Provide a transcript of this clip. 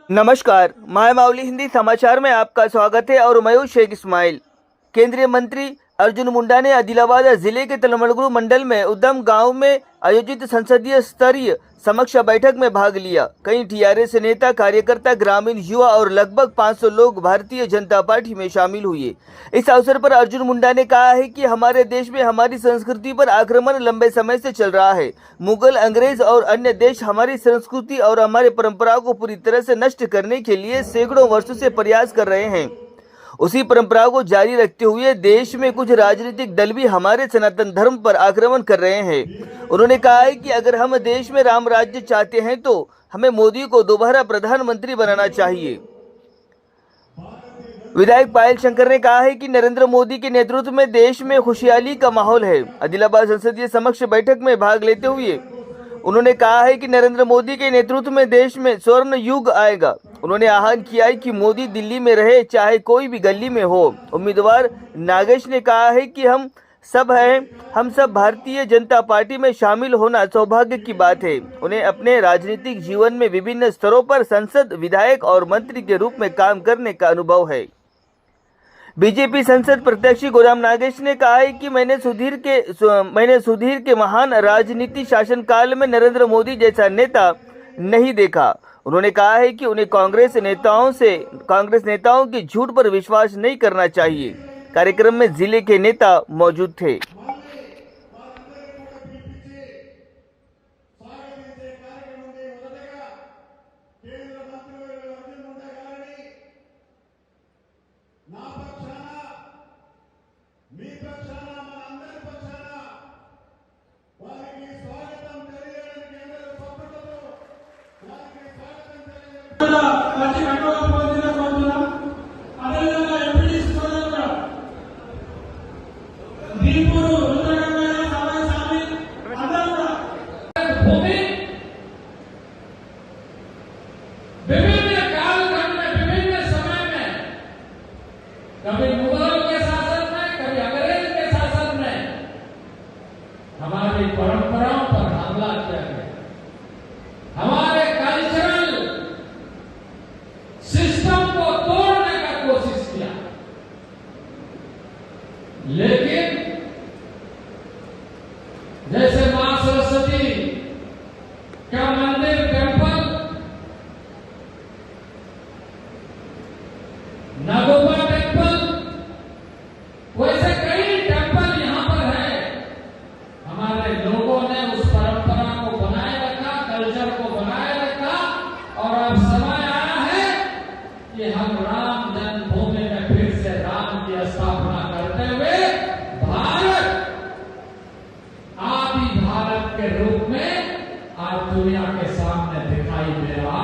नमस्कार, माय माउली हिंदी समाचार में आपका स्वागत है और मैं शेख इस्माइल। केंद्रीय मंत्री अर्जुन मुंडा ने आदिलाबाद जिले के तलमड़गुरु मंडल में उद्यम गांव में आयोजित संसदीय स्तरीय समीक्षा बैठक में भाग लिया। कई टीआरएस नेता, कार्यकर्ता, ग्रामीण, युवा और लगभग 500 लोग भारतीय जनता पार्टी में शामिल हुए। इस अवसर पर अर्जुन मुंडा ने कहा है कि हमारे देश में हमारी संस्कृति पर आक्रमण लंबे समय से चल रहा है। मुगल, अंग्रेज और अन्य देश हमारी संस्कृति और हमारे परंपराओं को पूरी तरह से नष्ट करने के लिए सैकड़ों वर्षों से प्रयास कर रहे हैं। उसी परंपराओं को जारी रखते हुए देश में कुछ राजनीतिक दल भी हमारे सनातन धर्म पर आक्रमण कर रहे हैं। उन्होंने कहा है कि अगर हम देश में राम राज्य चाहते हैं तो हमें मोदी को दोबारा प्रधानमंत्री बनाना चाहिए। विधायक पायल शंकर ने कहा है कि नरेंद्र मोदी के नेतृत्व में देश में खुशहाली का माहौल है। आदिलाबाद संसदीय समीक्षा बैठक में भाग लेते हुए उन्होंने कहा है कि नरेंद्र मोदी के नेतृत्व में देश में स्वर्ण युग आएगा। उन्होंने आह्वान किया है कि मोदी दिल्ली में रहे, चाहे कोई भी गली में हो। उम्मीदवार नागेश ने कहा है कि हम सब भारतीय जनता पार्टी में शामिल होना सौभाग्य की बात है। उन्हें अपने राजनीतिक जीवन में विभिन्न स्तरों पर संसद, विधायक और मंत्री के रूप में काम करने का अनुभव है। बीजेपी संसद प्रत्याशी गोदाम नागेश ने कहा है कि मैंने सुधीर के महान राजनीति शासनकाल में नरेंद्र मोदी जैसा नेता नहीं देखा। उन्होंने कहा है कि उन्हें कांग्रेस नेताओं की झूठ पर विश्वास नहीं करना चाहिए। कार्यक्रम में जिले के नेता मौजूद थे। विभिन्न कालखंड में, विभिन्न समय में, कभी मुगलों के शासन में, कभी अंग्रेज के शासन में हमारी परंपराओं पर हमला किया गया, हमारे कल्चरल सिस्टम को तोड़ने का कोशिश किया। लेकिन जैसे मां सरस्वती का मंदिर, टेम्पल, नागोबा टेम्पल, वैसे कई टेम्पल यहां पर है। हमारे लोगों ने उस परंपरा को बनाए रखा, कल्चर को बनाए रखा और अब समय आया है कि हम राम जन्मभूमि में फिर से राम की स्थापना करते हुए भारत, आदि भारत के रूप में आज दुनिया के सामने दिखाई दे रहा